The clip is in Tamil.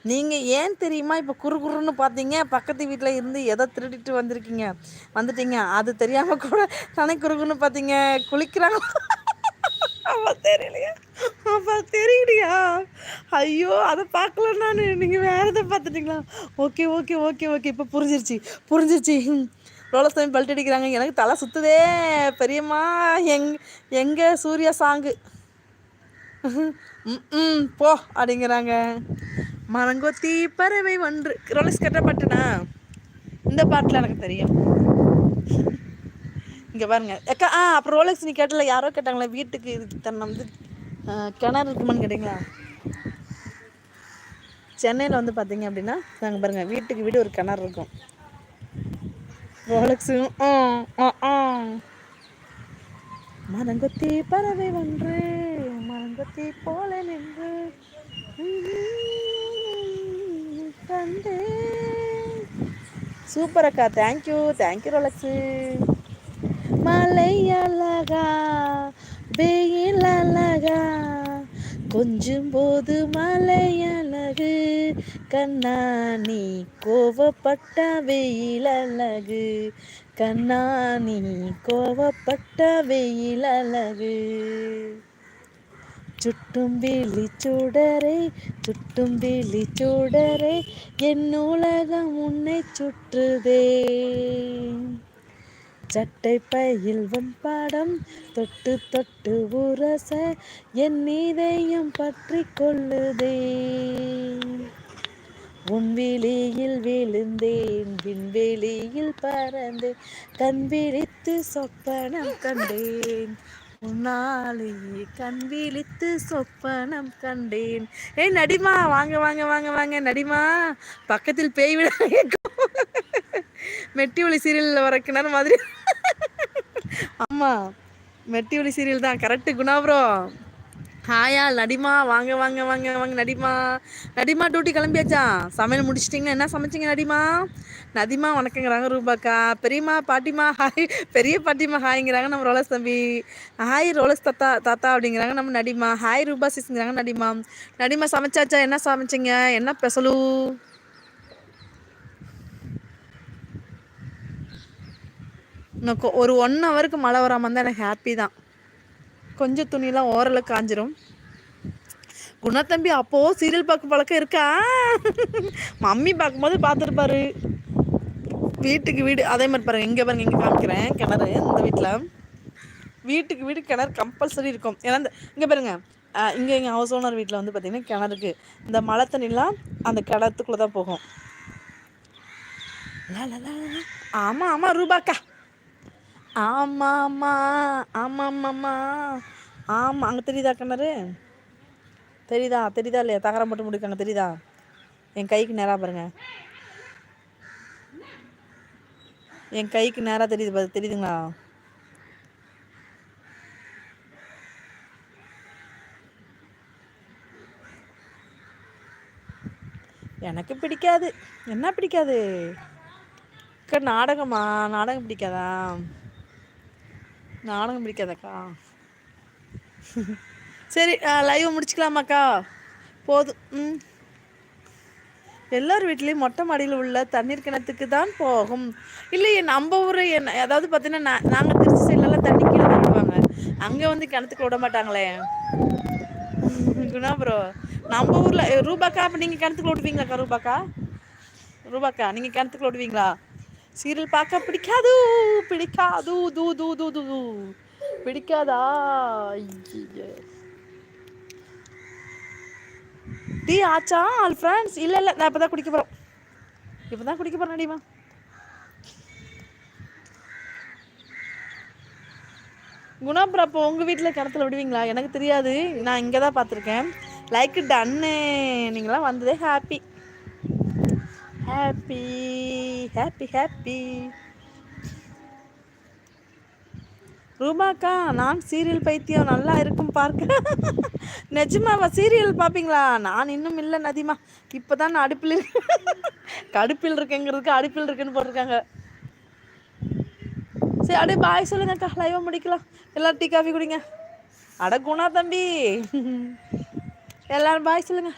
நீங்கள் ஏன் தெரியுமா இப்போ குறுகுறுன்னு பார்த்தீங்க, பக்கத்து வீட்டில் இருந்து எதை திருடிட்டு வந்துட்டீங்க, அது தெரியாமல் கூட தானே குறுகுறுன்னு பார்த்தீங்க. குளிக்கிறாங்க. அப்போ தெரியலையா? அப்போ தெரியலையா? ஐயோ, அதை பார்க்கல நான். நீங்கள் வேறு எதை பார்த்துட்டீங்களா? ஓகே ஓகே ஓகே ஓகே, இப்போ புரிஞ்சிருச்சு. ரோலர் சாமி பல்ட் அடிக்கிறாங்க. எனக்கு தலை சுற்றுதே பெரியம்மா. எங்க சூர்யா சாங்கு போ அப்படிங்கிறாங்க. மரங்கொத்தி பறவை ஒன்று. ரோலக்ஸ் கட்ட பாட்டுனா இந்த பாட்டில் எனக்கு தெரியும். இங்கே பாருங்க அக்கா. அப்புறம் ரோலக்ஸ் நீ கேட்டல, யாரோ கேட்டாங்களே வீட்டுக்கு தன்னை வந்து கிணறு இருக்குமான்னு கேட்டிங்களா? சென்னையில் வந்து பார்த்தீங்க அப்படின்னா நாங்கள் பாருங்கள், வீட்டுக்கு வீடு ஒரு கிணறு இருக்கும். ரோலக்ஸும் மரங்கொத்தி பறவை ஒன்று மரங்கொத்தி போல நின்று கண்டு. சூப்பர் அக்கா, தேங்க்யூ ரோலக்ஸு. மலை அழகா வெயில் அழகா கொஞ்சம் போது மலை அழகு கண்ணாணி கோவப்பட்ட வெயில் அழகு கண்ணாணி கோவப்பட்ட வெயில் அழகு. சுட்டும் விழி சூடரை என் உலகம் உன்னை சுற்றுதே. சட்டை பையில் உன் பாடம் தொட்டு தொட்டு உரச என் இதயம் பற்றி கொள்ளுதே. உன் விழியில் விழுந்தேன் விண்வெளியில் பறந்தேன் கண் விழித்து சொப்பனம் கண்டேன் உன்னாலே கண் விழித்து சொப்பனம் கண்டேன். நடிமா வாங்க வாங்க வாங்க வாங்க நடிமா. பக்கத்தில் பேய் விட மெட்டி ஒளி சீரியலில் வர கிணறு மாதிரி. ஆமாம், மெட்டி ஒளி சீரியல் தான் கரெக்டு குணாப்ரோ. ஹாயா நடிமா, வாங்க வாங்க வாங்க வாங்க நடிமா டியூட்டி கிளம்பியாச்சா? சமையல் முடிச்சிட்டிங்கன்னா என்ன சமைச்சிங்க நதிமா வணக்கங்கிறாங்க ரூபாக்கா. பெரியம்மா பாட்டிமா ஹாய். பெரிய பாட்டிமா ஹாய்ங்கிறாங்க நம்ம ரோலஸ் தம்பி. ஹாய் ரோலஸ் தாத்தா அப்படிங்கிறாங்க நம்ம நடிமா. ஹாய் ரூபா சிஸ்ங்கிறாங்க நடிமா சமைச்சாச்சா? என்ன சமைச்சிங்க? என்ன ஸ்பெஷலு? ஒரு 1 ஹவருக்கு மழை வராமல் இருந்தால் எனக்கு ஹாப்பி தான். கொஞ்சம் துணியெலாம் ஓரளவுக்கு காஞ்சிரும். குணத்தம்பி அப்போது சீரியல் பார்க்க பழக்கம் இருக்கா? மம்மி பார்க்கும்போது பார்த்துருப்பாரு. வீட்டுக்கு வீடு அதே மாதிரி பாருங்கள். இங்கே பாருங்கள், இங்கே காமிக்கிறேன் கிணறு. இந்த வீட்டுக்கு வீடு கிணறு கம்பல்சரி இருக்கும். ஏன்னா இங்கே பாருங்கள், இங்கே எங்கள் ஹவுஸ் ஓனர் வீட்டில் வந்து பார்த்திங்கன்னா கிணறுக்கு இந்த மழை தண்ணிலாம் அந்த கிணத்துக்குள்ளே தான் போகும். ஆமாம் ஆமாம் ரூபாக்கா. ஆமாம்மா ஆமாம்மாம்மா ஆமாம். அங்கே தெரியுதா கிணறு? தெரியுதா இல்லையா? தகரம் போட்டு முடிக்காங்க, தெரியுதா? என் கைக்கு நேராக பாருங்க, என் கைக்கு நேராக தெரியுதுங்களா? எனக்கு பிடிக்காது. என்ன பிடிக்காது? நாடகமா? நாடகம் பிடிக்காதா? நாடகம் பிடிக்காதாக்கா? சரி, லைவ் முடிச்சுக்கலாமாக்கா? போதும். எல்லார் வீட்லேயும் மொட்டை மாடியில் உள்ள தண்ணீர் கிணத்துக்கு தான் போகும். இல்லையே, நம்ம ஊர் அதாவது பார்த்தீங்கன்னா நாங்கள் திருச்சி சைட்லலாம் தண்ணி கீழே தான் விடுவாங்க. அங்கே வந்து கிணத்துக்கு விட மாட்டாங்களே குணா ப்ரோ. நம்ம ஊரில் ரூபாக்கா. அப்போ நீங்கள் கிணத்துக்கு விடுவீங்களாக்கா? ரூபாக்கா நீங்கள் கிணத்துக்கு விடுவீங்களா? சீரியல் பார்க்க பிடிக்காதா? டீ ஆச்சா ஆல் ஃப்ரெண்ட்ஸ்? இல்லை நான் இப்போ தான் குடிக்க போகிறேன் நடிமா. குணாபுரம், அப்போ உங்கள் வீட்டில் கிணத்துல விடுவீங்களா? எனக்கு தெரியாது, நான் இங்கே தான் பார்த்துருக்கேன். லைக் டன்னு. நீங்களாம் வந்ததே ஹாப்பி. ரூபாக்கா, நான் சீரியல் பைத்தியம், நல்லா இருக்கும் பார்க்க. நிஜமாவா? சீரியல் பார்ப்பீங்களா? நான் இன்னும் இல்லை நதிமா. இப்போ தான் நான் கடுப்பில் இருக்கேங்கிறதுக்கு அடுப்பில் இருக்குன்னு போட்டிருக்காங்க. சரி, அப்படியே பாய் சொல்லுங்கக்கா, லைவாக முடிக்கலாம். எல்லோரும் டீ காஃபி குடிங்க. அட குணா தம்பி, எல்லாரும் பாய் சொல்லுங்க.